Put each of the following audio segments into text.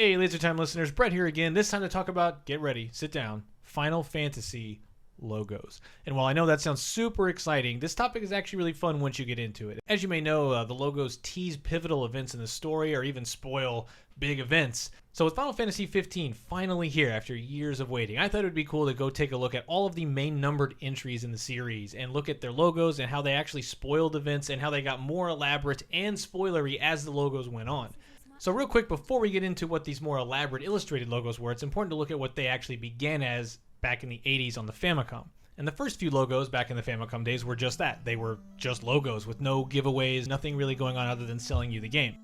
Hey, Laser Time listeners, Brett here again. This time to talk about, get ready, sit down, Final Fantasy logos. And while I know that sounds super exciting, this topic is actually really fun once you get into it. As you may know, the logos tease pivotal events in the story or even spoil big events. So with Final Fantasy 15 finally here after years of waiting, I thought it would be cool to go take a look at all of the main numbered entries in the series and look at their logos and how they actually spoiled events and how they got more elaborate and spoilery as the logos went on. So real quick, before we get into what these more elaborate illustrated logos were, it's important to look at what they actually began as back in the 80s on the Famicom. And the first few logos back in the Famicom days were just that. They were just logos with no giveaways, nothing really going on other than selling you the game.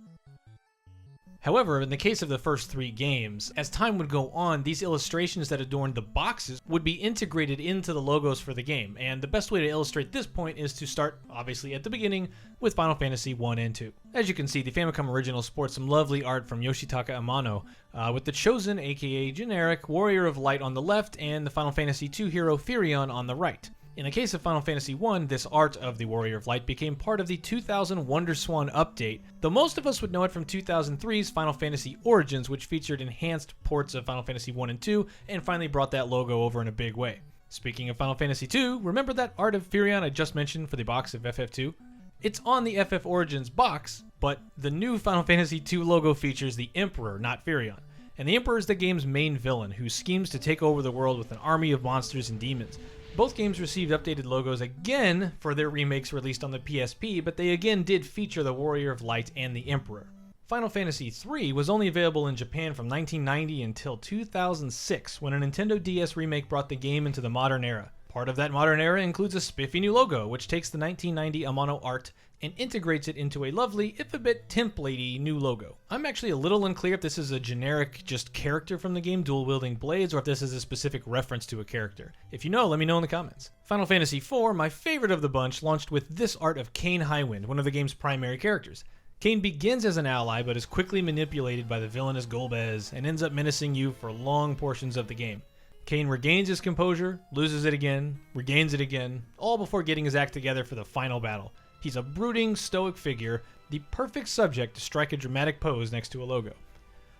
However, in the case of the first 3 games, as time would go on, these illustrations that adorned the boxes would be integrated into the logos for the game. And the best way to illustrate this point is to start, obviously, at the beginning with Final Fantasy 1 and 2. As you can see, the Famicom original sports some lovely art from Yoshitaka Amano, with the Chosen, aka generic, Warrior of Light on the left, and the Final Fantasy II hero Firion on the right. In the case of Final Fantasy I, this art of the Warrior of Light became part of the 2000 WonderSwan update, though most of us would know it from 2003's Final Fantasy Origins, which featured enhanced ports of Final Fantasy I and II, and finally brought that logo over in a big way. Speaking of Final Fantasy II, remember that art of Firion I just mentioned for the box of FF2? It's on the FF Origins box, but the new Final Fantasy II logo features the Emperor, not Firion. And the Emperor is the game's main villain, who schemes to take over the world with an army of monsters and demons. Both games received updated logos again for their remakes released on the PSP, but they again did feature the Warrior of Light and the Emperor. Final Fantasy III was only available in Japan from 1990 until 2006, when a Nintendo DS remake brought the game into the modern era. Part of that modern era includes a spiffy new logo, which takes the 1990 Amano art and integrates it into a lovely, if a bit templatey, new logo. I'm actually a little unclear if this is a generic, just character from the game dual-wielding blades, or if this is a specific reference to a character. If you know, let me know in the comments. Final Fantasy IV, my favorite of the bunch, launched with this art of Kain Highwind, one of the game's primary characters. Kain begins as an ally, but is quickly manipulated by the villainous Golbez, and ends up menacing you for long portions of the game. Kain regains his composure, loses it again, regains it again, all before getting his act together for the final battle. He's a brooding, stoic figure, the perfect subject to strike a dramatic pose next to a logo.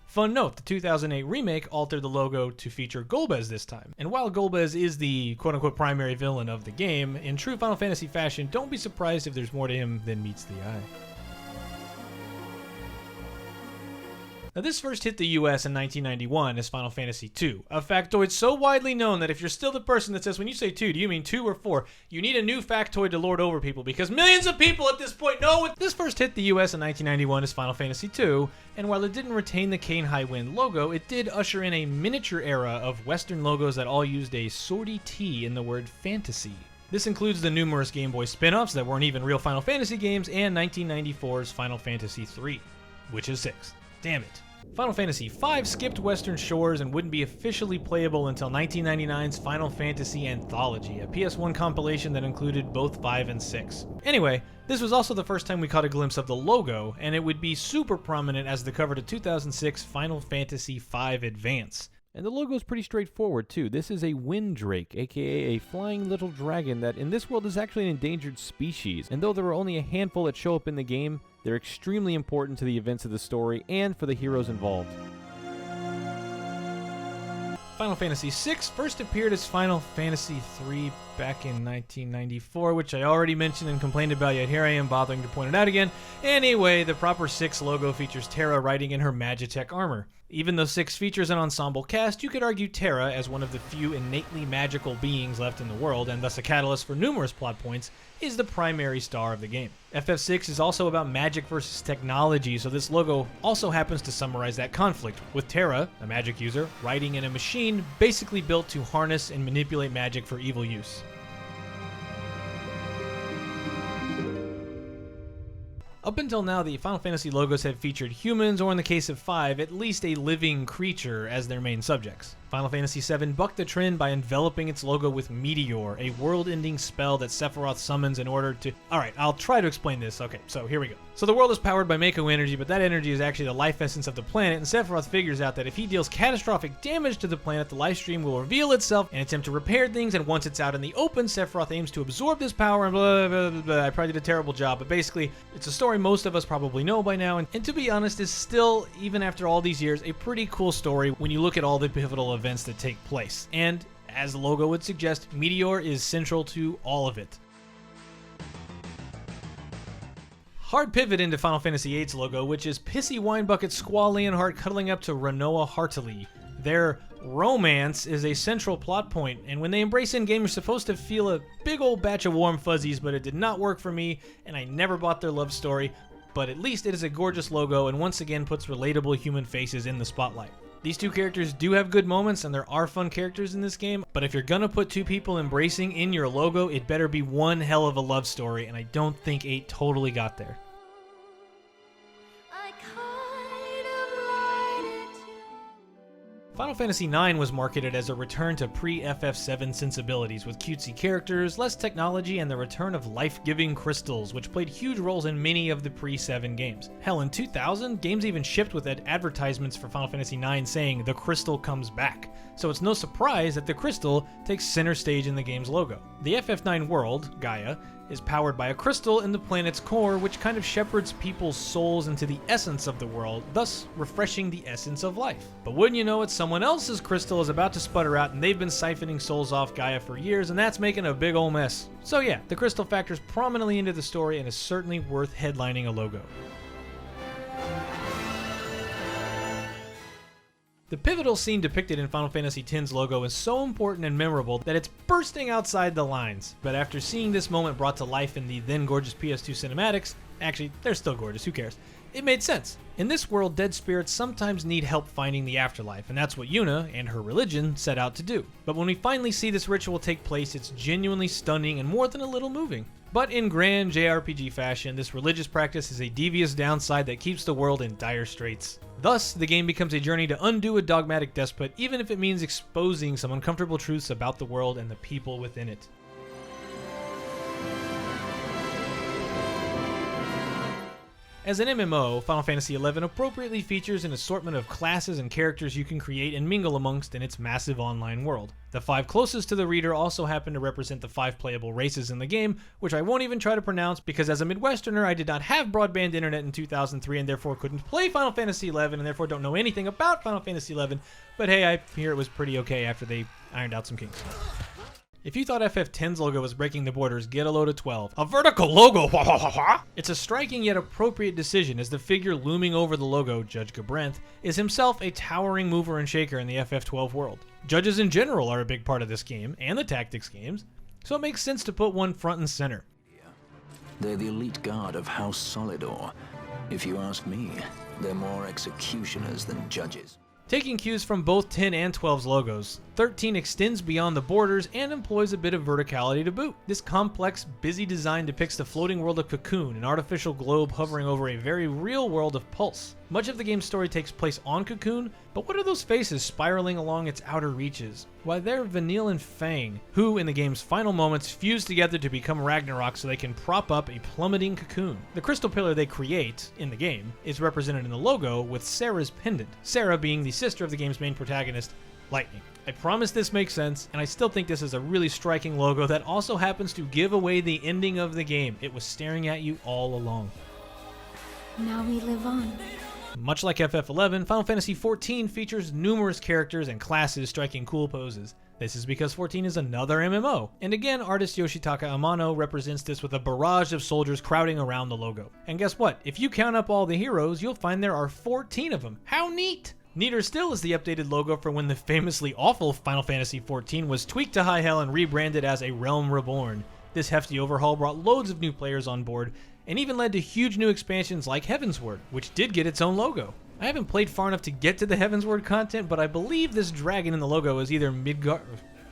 Fun note, the 2008 remake altered the logo to feature Golbez this time. And while Golbez is the quote-unquote primary villain of the game, in true Final Fantasy fashion, don't be surprised if there's more to him than meets the eye. Now this first hit the US in 1991 as Final Fantasy II, a factoid so widely known that if you're still the person that says when you say 2, do you mean 2 or 4, you need a new factoid to lord over people because millions of people at this point know it. This first hit the US in 1991 as Final Fantasy II, and while it didn't retain the Kain Highwind logo, it did usher in a miniature era of Western logos that all used a swordy T in the word fantasy. This includes the numerous Game Boy spin-offs that weren't even real Final Fantasy games and 1994's Final Fantasy III, which is 6. Damn it. Final Fantasy V skipped Western shores and wouldn't be officially playable until 1999's Final Fantasy Anthology, a PS1 compilation that included both 5 and 6. Anyway, this was also the first time we caught a glimpse of the logo, and it would be super prominent as the cover to 2006 Final Fantasy V Advance. And the logo is pretty straightforward too. This is a wind drake, aka a flying little dragon that in this world is actually an endangered species. And though there are only a handful that show up in the game, they're extremely important to the events of the story and for the heroes involved. Final Fantasy VI first appeared as Final Fantasy III back in 1994, which I already mentioned and complained about, yet here I am bothering to point it out again. Anyway, the proper 6 logo features Terra riding in her Magitech armor. Even though 6 features an ensemble cast, you could argue Terra, as one of the few innately magical beings left in the world, and thus a catalyst for numerous plot points, is the primary star of the game. FF6 is also about magic versus technology, so this logo also happens to summarize that conflict, with Terra, a magic user, riding in a machine basically built to harness and manipulate magic for evil use. Up until now, the Final Fantasy logos have featured humans, or in the case of 5, at least a living creature as their main subjects. Final Fantasy VII bucked the trend by enveloping its logo with Meteor, a world-ending spell that Sephiroth summons in order to... Alright, I'll try to explain this. Okay, so here we go. So the world is powered by Mako energy, but that energy is actually the life essence of the planet, and Sephiroth figures out that if he deals catastrophic damage to the planet, the life stream will reveal itself and attempt to repair things, and once it's out in the open, Sephiroth aims to absorb this power and blah, blah, blah, blah. I probably did a terrible job, but basically, it's a story most of us probably know by now, and to be honest, is still, even after all these years, a pretty cool story when you look at all the pivotal events that take place. And, as the logo would suggest, Meteor is central to all of it. Hard pivot into Final Fantasy VIII's logo, which is Pissy Winebucket Squall Leonhart cuddling up to Renoa Heartily. Their romance is a central plot point, and when they embrace in-game, you're supposed to feel a big old batch of warm fuzzies, but it did not work for me, and I never bought their love story, but at least it is a gorgeous logo and once again puts relatable human faces in the spotlight. These two characters do have good moments, and there are fun characters in this game, but if you're gonna put two people embracing in your logo, it better be one hell of a love story, and I don't think 8 totally got there. Final Fantasy IX was marketed as a return to pre-FF7 sensibilities, with cutesy characters, less technology, and the return of life-giving crystals, which played huge roles in many of the pre-7 games. Hell, in 2000, games even shipped with advertisements for Final Fantasy IX saying, "The crystal comes back." So it's no surprise that the crystal takes center stage in the game's logo. The FF9 world, Gaia, is powered by a crystal in the planet's core, which kind of shepherds people's souls into the essence of the world, thus refreshing the essence of life. But wouldn't you know it, someone else's crystal is about to sputter out, and they've been siphoning souls off Gaia for years, and that's making a big ol' mess. So yeah, the crystal factors prominently into the story and is certainly worth headlining a logo. The pivotal scene depicted in Final Fantasy X's logo is so important and memorable that it's bursting outside the lines. But after seeing this moment brought to life in the then gorgeous PS2 cinematics, actually, they're still gorgeous, who cares? It made sense. In this world, dead spirits sometimes need help finding the afterlife, and that's what Yuna and her religion set out to do. But when we finally see this ritual take place, it's genuinely stunning and more than a little moving. But in grand JRPG fashion, this religious practice is a devious downside that keeps the world in dire straits. Thus, the game becomes a journey to undo a dogmatic despot, even if it means exposing some uncomfortable truths about the world and the people within it. As an MMO, Final Fantasy XI appropriately features an assortment of classes and characters you can create and mingle amongst in its massive online world. The 5 closest to the reader also happen to represent the 5 playable races in the game, which I won't even try to pronounce because as a Midwesterner I did not have broadband internet in 2003 and therefore couldn't play Final Fantasy XI and therefore don't know anything about Final Fantasy XI, but hey, I hear it was pretty okay after they ironed out some kinks. If you thought FF10's logo was breaking the borders, get a load of 12. A vertical logo! It's a striking yet appropriate decision, as the figure looming over the logo, Judge Gabranth, is himself a towering mover and shaker in the FF12 world. Judges in general are a big part of this game, and the tactics games, so it makes sense to put one front and center. They're the elite guard of House Solidor. If you ask me, they're more executioners than judges. Taking cues from both 10 and 12's logos, 13 extends beyond the borders and employs a bit of verticality to boot. This complex, busy design depicts the floating world of Cocoon, an artificial globe hovering over a very real world of Pulse. Much of the game's story takes place on Cocoon, but what are those faces spiraling along its outer reaches? Why, they're Vanille and Fang, who in the game's final moments fuse together to become Ragnarok so they can prop up a plummeting Cocoon. The crystal pillar they create, in the game, is represented in the logo with Sarah's pendant, Sarah being the sister of the game's main protagonist, Lightning. I promise this makes sense, and I still think this is a really striking logo that also happens to give away the ending of the game. It was staring at you all along. Now we live on. Much like FF11, Final Fantasy XIV features numerous characters and classes striking cool poses. This is because 14 is another MMO, and again, artist Yoshitaka Amano represents this with a barrage of soldiers crowding around the logo. And guess what? If you count up all the heroes, you'll find there are 14 of them. How neat! Neater still is the updated logo for when the famously awful Final Fantasy XIV was tweaked to high hell and rebranded as A Realm Reborn. This hefty overhaul brought loads of new players on board, and even led to huge new expansions like Heavensward, which did get its own logo. I haven't played far enough to get to the Heavensward content, but I believe this dragon in the logo is either Midgard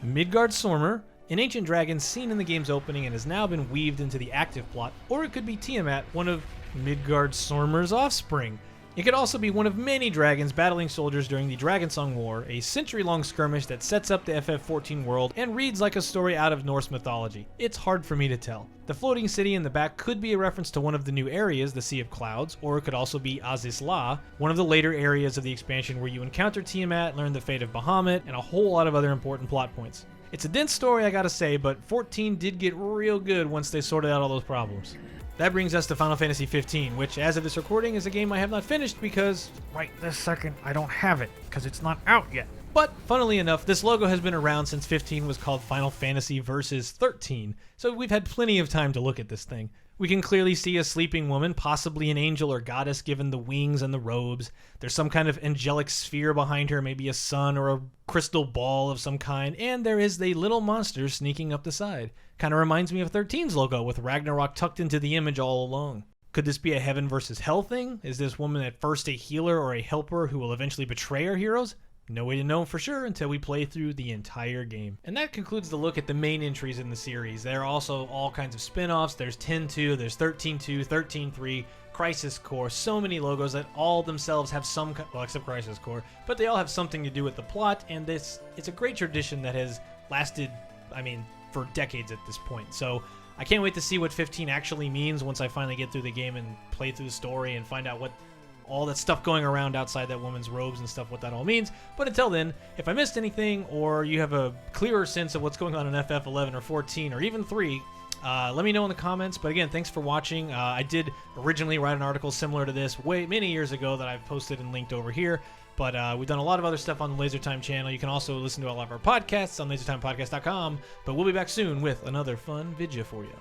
Sormer, an ancient dragon seen in the game's opening and has now been weaved into the active plot, or it could be Tiamat, one of Midgard Sormer's offspring. It could also be one of many dragons battling soldiers during the Dragonsong War, a century-long skirmish that sets up the FF14 world and reads like a story out of Norse mythology. It's hard for me to tell. The floating city in the back could be a reference to one of the new areas, the Sea of Clouds, or it could also be Aziz La, one of the later areas of the expansion where you encounter Tiamat, learn the fate of Bahamut, and a whole lot of other important plot points. It's a dense story, I gotta say, but 14 did get real good once they sorted out all those problems. That brings us to Final Fantasy 15, which, as of this recording, is a game I have not finished because, right this second, I don't have it, because it's not out yet. But, funnily enough, this logo has been around since 15 was called Final Fantasy Versus 13, so we've had plenty of time to look at this thing. We can clearly see a sleeping woman, possibly an angel or goddess given the wings and the robes. There's some kind of angelic sphere behind her, maybe a sun or a crystal ball of some kind, and there is the little monster sneaking up the side. Kind of reminds me of 13's logo, with Ragnarok tucked into the image all along. Could this be a heaven versus hell thing? Is this woman at first a healer or a helper who will eventually betray our heroes? No way to know for sure until we play through the entire game. And that concludes the look at the main entries in the series. There are also all kinds of spin-offs. There's 10-2, there's 13-2, 13-3, Crisis Core, so many logos that all themselves have some, well, except Crisis Core, but they all have something to do with the plot, and it's a great tradition that has lasted, for decades at this point. So I can't wait to see what 15 actually means once I finally get through the game and play through the story and find out what all that stuff going around outside that woman's robes and stuff, what that all means. But until then, if I missed anything or you have a clearer sense of what's going on in FF11 or 14 or even 3, let me know in the comments. But again, thanks for watching. I did originally write an article similar to this many years ago that I've posted and linked over here. But we've done a lot of other stuff on the LaserTime channel. You can also listen to all of our podcasts on lasertimepodcast.com. But we'll be back soon with another fun video for you.